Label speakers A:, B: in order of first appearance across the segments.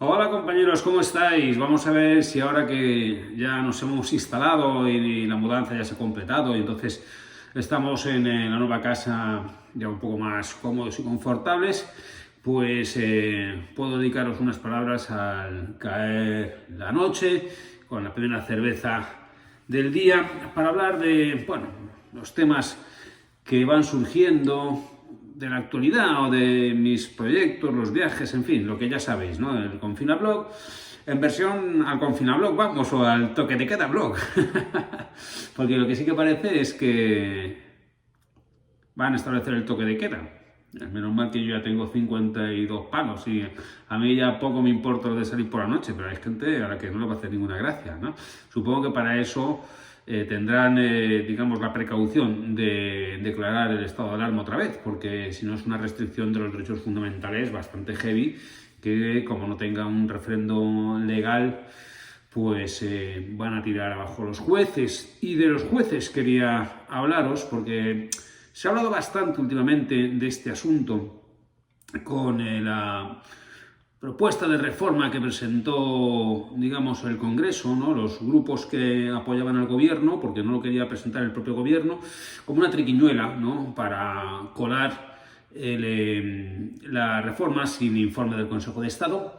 A: Hola compañeros, ¿cómo estáis? Vamos a ver si ahora que ya nos hemos instalado y la mudanza ya se ha completado y entonces estamos en la nueva casa ya un poco más cómodos y confortables, pues puedo dedicaros unas palabras al caer la noche con la primera cerveza del día para hablar de, bueno, los temas que van surgiendo de la actualidad o de mis proyectos, los viajes, en fin, lo que ya sabéis, ¿no? El Confinablog, en versión al Confinablog, vamos, o al toque de queda blog. Porque lo que sí que parece es que van a establecer el toque de queda. Menos mal que yo ya tengo 52 palos y a mí ya poco me importa lo de salir por la noche, pero hay gente a la que no le va a hacer ninguna gracia, ¿no? Supongo que para eso tendrán, digamos, la precaución de declarar el estado de alarma otra vez, porque si no es una restricción de los derechos fundamentales bastante heavy, que como no tenga un referendo legal, pues van a tirar abajo los jueces. Y de los jueces quería hablaros, porque se ha hablado bastante últimamente de este asunto con la propuesta de reforma que presentó, digamos, el Congreso, ¿no? Los grupos que apoyaban al gobierno, porque no lo quería presentar el propio gobierno, como una triquiñuela, ¿no? Para colar la reforma sin informe del Consejo de Estado.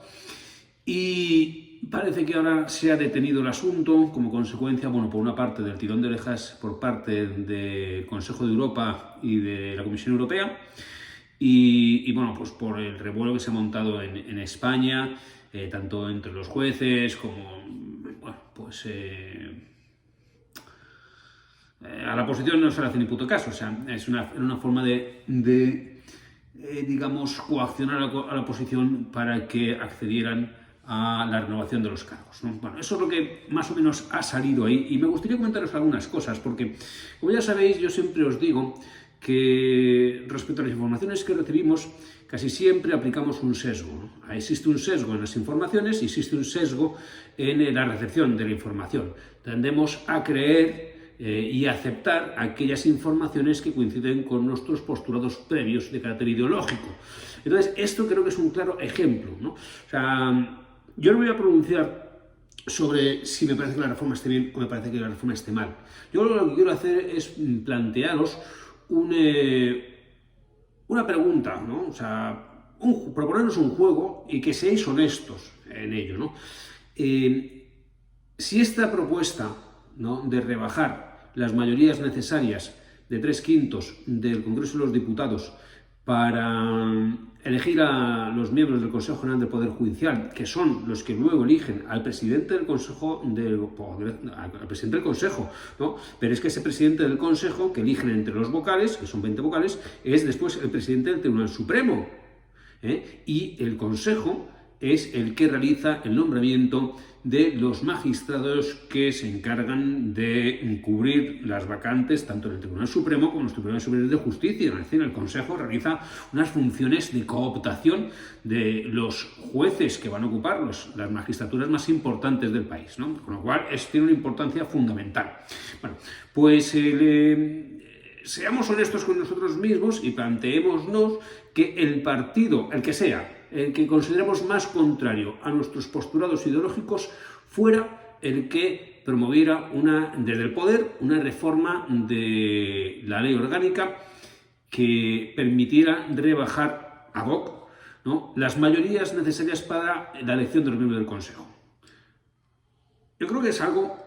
A: Y parece que ahora se ha detenido el asunto como consecuencia, bueno, por una parte del tirón de orejas por parte del Consejo de Europa y de la Comisión Europea, y bueno, pues por el revuelo que se ha montado en España, tanto entre los jueces como, bueno, pues a la oposición no se le hace ni puto caso, o sea, es una forma de digamos, coaccionar a la oposición para que accedieran a la renovación de los cargos, ¿no? Bueno, eso es lo que más o menos ha salido ahí y me gustaría comentaros algunas cosas porque, como ya sabéis, yo siempre os digo que respecto a las informaciones que recibimos casi siempre aplicamos un sesgo, ¿no? Existe un sesgo en las informaciones y existe un sesgo en la recepción de la información. Tendemos a creer y aceptar aquellas informaciones que coinciden con nuestros postulados previos de carácter ideológico. Entonces, esto creo que es un claro ejemplo, ¿no? O sea, yo no me voy a pronunciar sobre si me parece que la reforma esté bien o me parece que la reforma esté mal. Yo lo que quiero hacer es plantearos una pregunta, ¿no? O sea, proponernos un juego y que seáis honestos en ello, ¿no? Si esta propuesta, ¿no?, de rebajar las mayorías necesarias de 3/5 del Congreso de los Diputados para elegir a los miembros del Consejo General del Poder Judicial, que son los que luego eligen al presidente del Consejo, al presidente del Consejo, ¿no? Pero es que ese presidente del Consejo, que eligen entre los vocales, que son 20 vocales, es después el presidente del Tribunal Supremo, y el Consejo es el que realiza el nombramiento de los magistrados que se encargan de cubrir las vacantes tanto en el Tribunal Supremo como en los Tribunales Superiores de Justicia. Es decir, el Consejo realiza unas funciones de cooptación de los jueces que van a ocupar las magistraturas más importantes del país, ¿no? Con lo cual tiene una importancia fundamental. Bueno, pues seamos honestos con nosotros mismos y planteémonos que el partido, el que sea, el que consideremos más contrario a nuestros postulados ideológicos, fuera el que promoviera desde el poder una reforma de la ley orgánica que permitiera rebajar ad hoc, ¿no?, las mayorías necesarias para la elección de los miembros del Consejo. Yo creo que es algo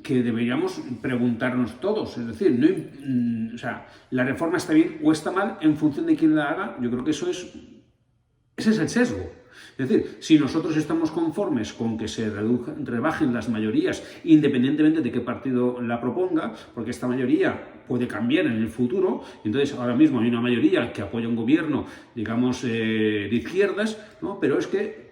A: que deberíamos preguntarnos todos, es decir, o sea, la reforma está bien o está mal en función de quién la haga. Yo creo que ese es el sesgo. Es decir, si nosotros estamos conformes con que se rebajen las mayorías independientemente de qué partido la proponga, porque esta mayoría puede cambiar en el futuro, entonces ahora mismo hay una mayoría que apoya un gobierno, digamos, de izquierdas, ¿no? Pero es que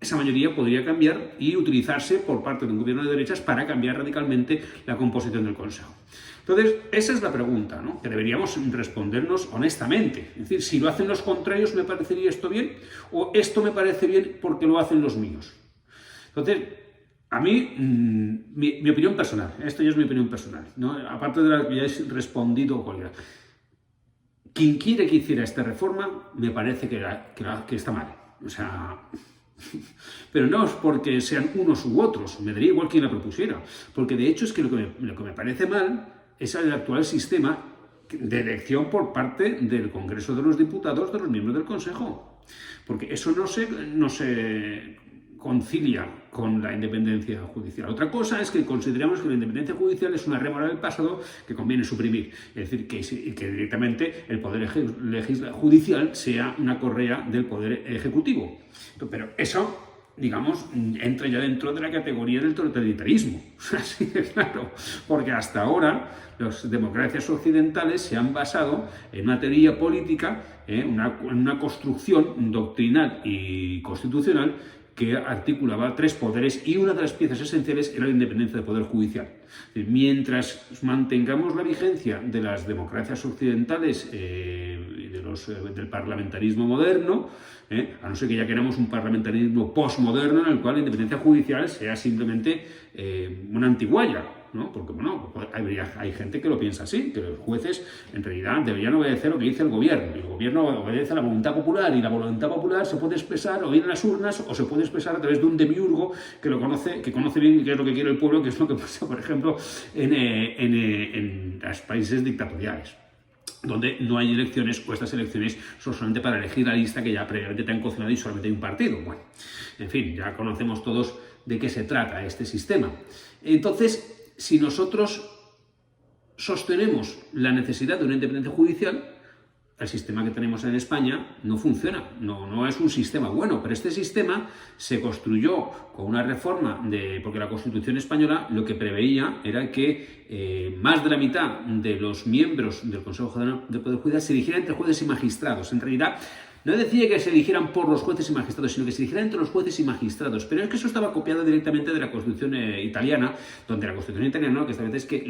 A: esa mayoría podría cambiar y utilizarse por parte de un gobierno de derechas para cambiar radicalmente la composición del Consejo. Entonces, esa es la pregunta, ¿no?, que deberíamos respondernos honestamente. Es decir, si lo hacen los contrarios, ¿me parecería esto bien? ¿O esto me parece bien porque lo hacen los míos? Entonces, a mí, mi opinión personal, esto ya es mi opinión personal, ¿no?, aparte de la que ya he respondido cualquiera. Quien quiere que hiciera esta reforma, me parece que está mal. O sea, Pero no es porque sean unos u otros, me daría igual quien la propusiera, porque de hecho es que lo que me parece mal es el actual sistema de elección por parte del Congreso de los Diputados de los miembros del Consejo, porque eso no se concilia con la independencia judicial. Otra cosa es que consideramos que la independencia judicial es una rémora del pasado que conviene suprimir, es decir, que directamente el poder judicial sea una correa del poder ejecutivo. Pero eso, digamos, entra ya dentro de la categoría del totalitarismo, así de claro, porque hasta ahora las democracias occidentales se han basado en una teoría política, en una construcción doctrinal y constitucional que articulaba tres poderes y una de las piezas esenciales era la independencia del poder judicial. Mientras mantengamos la vigencia de las democracias occidentales y del parlamentarismo moderno, a no ser que ya queramos un parlamentarismo postmoderno en el cual la independencia judicial sea simplemente una antigualla, ¿no? Porque, bueno, hay gente que lo piensa así, que los jueces en realidad deberían obedecer lo que dice el gobierno. Y el gobierno obedece a la voluntad popular, y la voluntad popular se puede expresar o bien en las urnas o se puede expresar a través de un demiurgo que conoce bien qué es lo que quiere el pueblo, que es lo que pasa, por ejemplo, en los países dictatoriales, donde no hay elecciones o estas elecciones son solamente para elegir la lista que ya previamente te han cocinado y solamente hay un partido. Bueno, en fin, ya conocemos todos de qué se trata este sistema. Entonces, si nosotros sostenemos la necesidad de una independencia judicial, el sistema que tenemos en España no funciona, no es un sistema bueno, pero este sistema se construyó con una reforma, porque la Constitución española lo que preveía era que más de la mitad de los miembros del Consejo General del Poder Judicial se eligieran entre jueces y magistrados. En realidad, no decía que se eligieran por los jueces y magistrados, sino que se eligieran entre los jueces y magistrados. Pero es que eso estaba copiado directamente de la Constitución italiana, donde la Constitución italiana lo que establece es que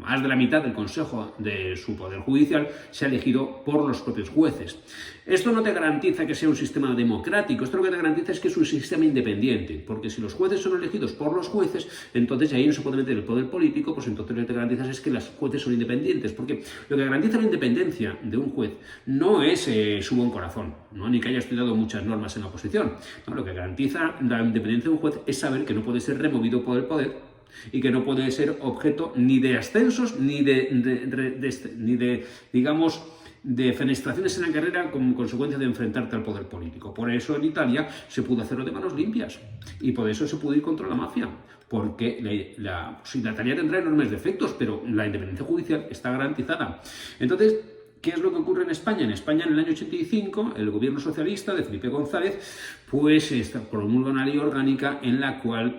A: más de la mitad del Consejo de su Poder Judicial se ha elegido por los propios jueces. Esto no te garantiza que sea un sistema democrático, esto lo que te garantiza es que es un sistema independiente, porque si los jueces son elegidos por los jueces, entonces ahí no se puede meter el poder político, pues entonces lo que te garantizas es que los jueces son independientes, porque lo que garantiza la independencia de un juez no es su buen corazón, ¿no? Ni que haya estudiado muchas normas en la oposición, ¿no? Lo que garantiza la independencia de un juez es saber que no puede ser removido por el poder y que no puede ser objeto ni de ascensos ni de digamos, de fenestraciones en la carrera como consecuencia de enfrentarte al poder político. Por eso en Italia se pudo hacerlo de manos limpias y por eso se pudo ir contra la mafia, porque la Italia tendrá enormes defectos, pero la independencia judicial está garantizada. Entonces, ¿qué es lo que ocurre en España? En España, en el año 85, el gobierno socialista de Felipe González pues promulga una ley orgánica en la cual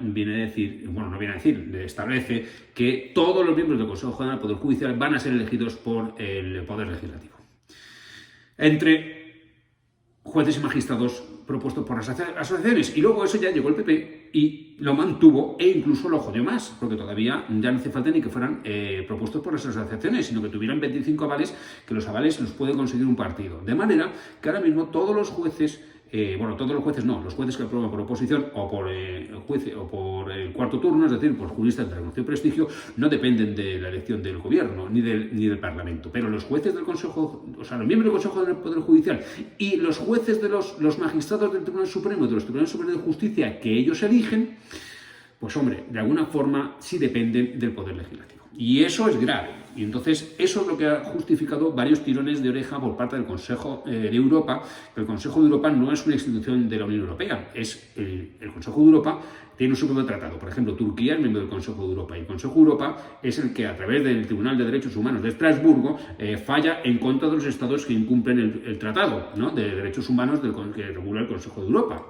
A: establece que todos los miembros del Consejo General del Poder Judicial van a ser elegidos por el Poder Legislativo, entre jueces y magistrados propuestos por las asociaciones. Y luego eso ya llegó el PP y lo mantuvo e incluso lo jodió más, porque todavía ya no hace falta ni que fueran propuestos por las asociaciones, sino que tuvieran 25 avales, que los avales los puede conseguir un partido. De manera que ahora mismo todos los jueces, los jueces que aprueban por oposición o por juez o por el cuarto turno, es decir, por juristas de reconocido prestigio, no dependen de la elección del gobierno ni del Parlamento. Pero los jueces del Consejo, o sea, los miembros del Consejo del Poder Judicial y los jueces de los magistrados del Tribunal Supremo y de los Tribunales Superiores de Justicia que ellos eligen, pues hombre, de alguna forma sí dependen del Poder Legislativo. Y eso es grave. Y entonces eso es lo que ha justificado varios tirones de oreja por parte del Consejo de Europa, que el Consejo de Europa no es una institución de la Unión Europea, es el Consejo de Europa tiene su propio tratado. Por ejemplo, Turquía es miembro del Consejo de Europa y el Consejo de Europa es el que a través del Tribunal de Derechos Humanos de Estrasburgo falla en contra de los estados que incumplen el tratado, ¿no?, de derechos humanos que regula el Consejo de Europa.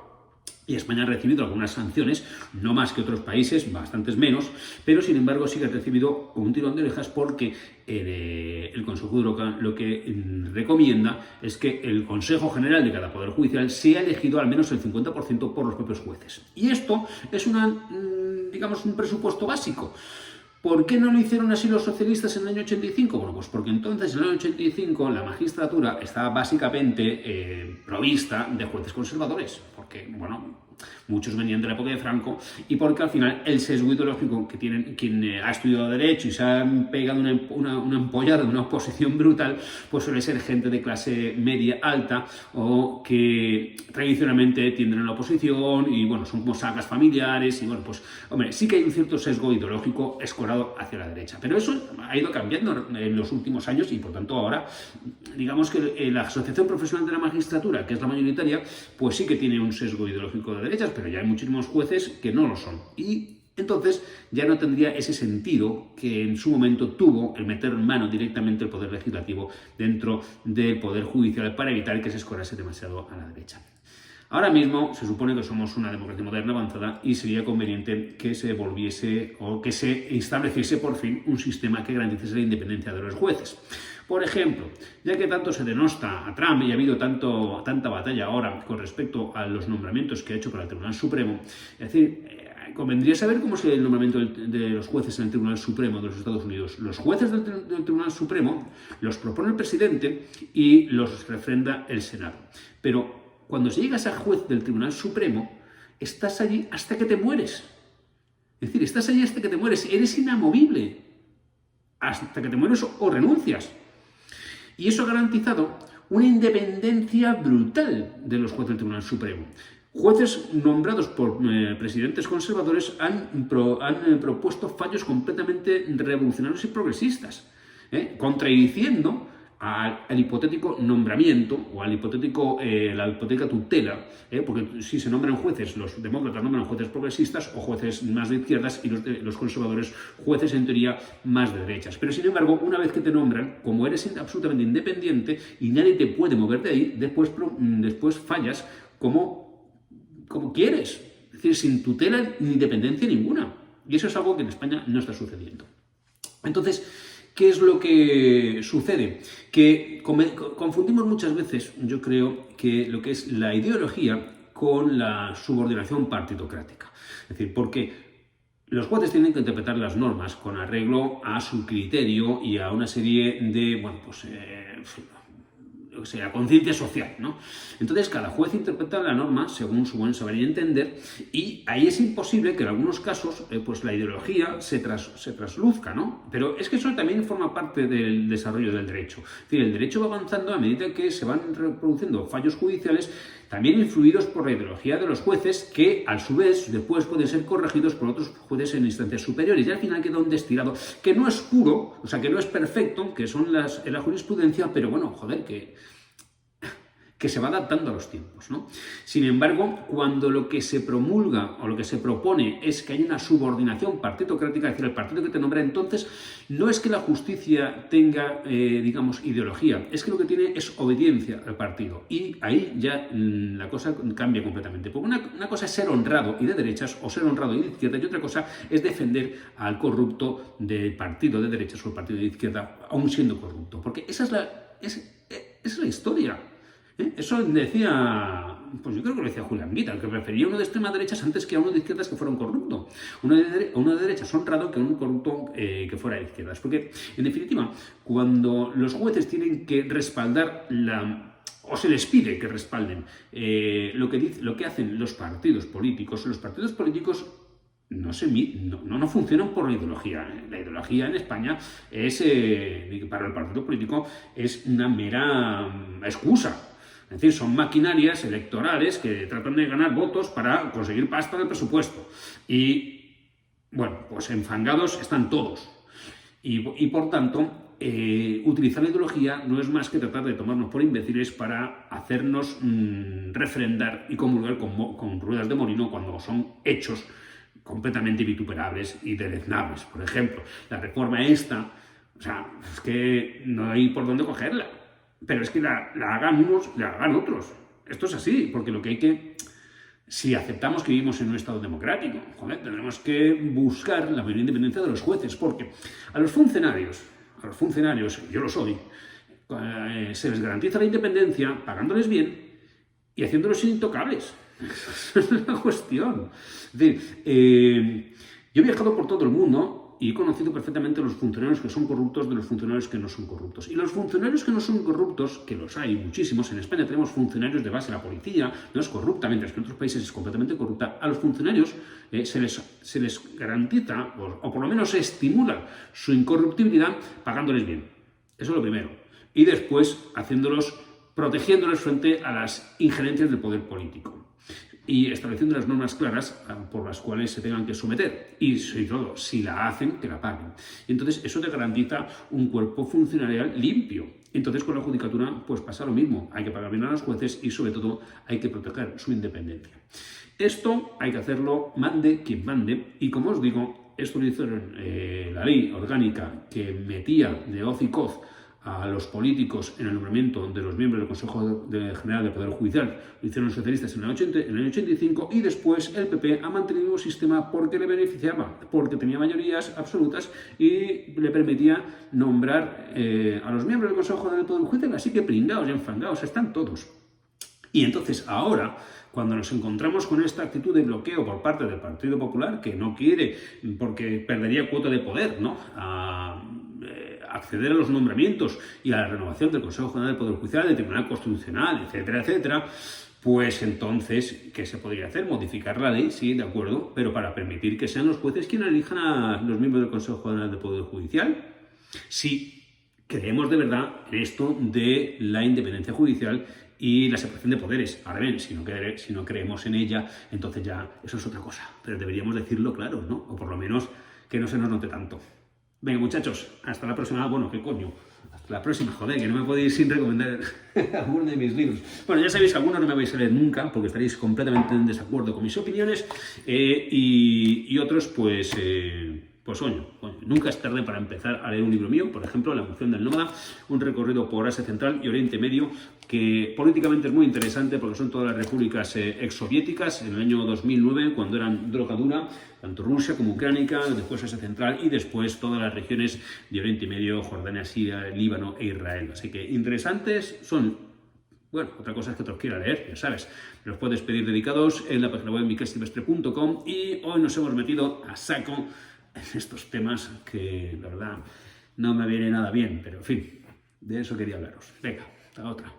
A: Y España ha recibido algunas sanciones, no más que otros países, bastantes menos, pero sin embargo sí que ha recibido un tirón de orejas porque el Consejo de Europa lo que recomienda es que el Consejo General de cada Poder Judicial sea elegido al menos el 50% por los propios jueces. Y esto es un presupuesto básico. ¿Por qué no lo hicieron así los socialistas en el año 85? Bueno, pues porque entonces en el año 85 la magistratura estaba básicamente provista de jueces conservadores, porque, bueno, muchos venían de la época de Franco, y porque al final el sesgo ideológico que tienen quien ha estudiado Derecho y se han pegado una empollada, una oposición brutal, pues suele ser gente de clase media alta o que tradicionalmente tienden a la oposición y bueno, son como sagas familiares y bueno, pues hombre, sí que hay un cierto sesgo ideológico escorado hacia la derecha, pero eso ha ido cambiando en los últimos años y por tanto ahora digamos que la Asociación Profesional de la Magistratura, que es la mayoritaria, pues sí que tiene un sesgo ideológico de derechas, pero ya hay muchísimos jueces que no lo son. Y entonces ya no tendría ese sentido que en su momento tuvo el meter mano directamente el Poder Legislativo dentro del Poder Judicial para evitar que se escorase demasiado a la derecha. Ahora mismo se supone que somos una democracia moderna avanzada y sería conveniente que se volviese o que se estableciese por fin un sistema que garantice la independencia de los jueces. Por ejemplo, ya que tanto se denosta a Trump y ha habido tanta batalla ahora con respecto a los nombramientos que ha hecho para el Tribunal Supremo, es decir, convendría saber cómo es el nombramiento de los jueces en el Tribunal Supremo de los Estados Unidos. Los jueces del Tribunal Supremo los propone el presidente y los refrenda el Senado. Pero cuando se llega a ser juez del Tribunal Supremo, estás allí hasta que te mueres. Es decir, estás allí hasta que te mueres. Eres inamovible. Hasta que te mueres o renuncias. Y eso ha garantizado una independencia brutal de los jueces del Tribunal Supremo. Jueces nombrados por presidentes conservadores han propuesto fallos completamente revolucionarios y progresistas, contradiciendo al hipotético nombramiento o al hipotético, la hipotética tutela, porque si se nombran jueces, los demócratas nombran jueces progresistas o jueces más de izquierdas y los conservadores jueces en teoría más de derechas. Pero sin embargo, una vez que te nombran, como eres absolutamente independiente y nadie te puede mover de ahí, después fallas como quieres, es decir, sin tutela ni independencia ninguna. Y eso es algo que en España no está sucediendo. Entonces, ¿qué es lo que sucede? Que confundimos muchas veces, yo creo, que lo que es la ideología con la subordinación partidocrática. Es decir, porque los jueces tienen que interpretar las normas con arreglo a su criterio y a una serie de, bueno, pues, a conciencia social, ¿no? Entonces, cada juez interpreta la norma según su buen saber y entender, y ahí es imposible que en algunos casos pues la ideología se trasluzca, ¿no? Pero es que eso también forma parte del desarrollo del derecho. Es decir, el derecho va avanzando a medida que se van reproduciendo fallos judiciales, también influidos por la ideología de los jueces, que a su vez después pueden ser corregidos por otros jueces en instancias superiores, y al final queda un destilado que no es puro, o sea, que no es perfecto, que son la jurisprudencia, pero bueno, joder, que se va adaptando a los tiempos, ¿no? Sin embargo, cuando lo que se promulga o lo que se propone es que haya una subordinación partidocrática, es decir, el partido que te nombra, entonces no es que la justicia tenga, digamos, ideología, es que lo que tiene es obediencia al partido. Y ahí ya la cosa cambia completamente. Porque una cosa es ser honrado y de derechas o ser honrado y de izquierda, y otra cosa es defender al corrupto del partido de derechas o el partido de izquierda, aún siendo corrupto. Porque esa es la historia. Eso decía, pues yo creo que lo decía Julián Guita, que prefería a uno de extrema derechas antes que a uno de izquierdas que fuera un corrupto. Uno de derechas honrado que a un corrupto que fuera de izquierdas. Porque, en definitiva, cuando los jueces tienen que respaldar o se les pide que respalden lo que hacen los partidos políticos no funcionan por la ideología. La ideología en España para el partido político es una mera excusa. Es decir, son maquinarias electorales que tratan de ganar votos para conseguir pasta del presupuesto. Y, bueno, pues enfangados están todos. Y por tanto, utilizar la ideología no es más que tratar de tomarnos por imbéciles para hacernos refrendar y comulgar con ruedas de molino cuando son hechos completamente vituperables y deleznables. Por ejemplo, la reforma esta, o sea, es que no hay por dónde cogerla. Pero es que la hagan unos, la hagan otros. Esto es así, porque lo que hay que... Si aceptamos que vivimos en un Estado democrático, joder, tenemos que buscar la mayor independencia de los jueces, porque a los funcionarios, yo lo soy, se les garantiza la independencia pagándoles bien y haciéndolos intocables. Esa es la cuestión. Es decir, yo he viajado por todo el mundo y he conocido perfectamente los funcionarios que son corruptos de los funcionarios que no son corruptos. Y los funcionarios que no son corruptos, que los hay muchísimos, en España tenemos funcionarios de base, la policía no es corrupta, mientras que en otros países es completamente corrupta. A los funcionarios se les garantiza, o por lo menos se estimula su incorruptibilidad pagándoles bien. Eso es lo primero. Y después protegiéndolos frente a las injerencias del poder político y estableciendo las normas claras por las cuales se tengan que someter y, sobre todo, si la hacen, que la paguen. Entonces, eso te garantiza un cuerpo funcionarial limpio. Entonces, con la judicatura, pues pasa lo mismo. Hay que pagar bien a los jueces y, sobre todo, hay que proteger su independencia. Esto hay que hacerlo, mande quien mande, y como os digo, esto lo hicieron la ley orgánica que metía de hoz y coz a los políticos en el nombramiento de los miembros del Consejo General del Poder Judicial. Lo hicieron los socialistas en el año 85 y después el PP ha mantenido un sistema porque le beneficiaba, porque tenía mayorías absolutas y le permitía nombrar a los miembros del Consejo General del Poder Judicial, así que pringados y enfangados están todos. Y entonces ahora, cuando nos encontramos con esta actitud de bloqueo por parte del Partido Popular, que no quiere, porque perdería cuota de poder, ¿no?, acceder a los nombramientos y a la renovación del Consejo General del Poder Judicial, del Tribunal Constitucional, etcétera, etcétera, pues entonces, ¿qué se podría hacer? Modificar la ley, sí, de acuerdo, pero para permitir que sean los jueces quienes elijan a los miembros del Consejo General del Poder Judicial. Si creemos de verdad en esto de la independencia judicial y la separación de poderes. Ahora bien, si no creemos en ella, entonces ya eso es otra cosa. Pero deberíamos decirlo claro, ¿no? O por lo menos que no se nos note tanto. Venga, muchachos, hasta la próxima. Bueno, ¿qué coño? Hasta la próxima, joder, que no me podéis sin recomendar alguno de mis libros. Bueno, ya sabéis, algunos no me vais a leer nunca, porque estaréis completamente en desacuerdo con mis opiniones, y otros, pues coño, nunca es tarde para empezar a leer un libro mío, por ejemplo, La emoción del nómada, un recorrido por Asia Central y Oriente Medio, que políticamente es muy interesante porque son todas las repúblicas exsoviéticas en el año 2009, cuando eran droga dura, tanto Rusia como Ucrania, después Asia Central y después todas las regiones de Oriente Medio, Jordania, Siria, Líbano e Israel. Así que interesantes son. Bueno, otra cosa es que te los quiera leer, ya sabes. Los puedes pedir dedicados en la página web miquelsilvestre.com y hoy nos hemos metido a saco en estos temas que, la verdad, no me viene nada bien, pero en fin, de eso quería hablaros. Venga, hasta otra.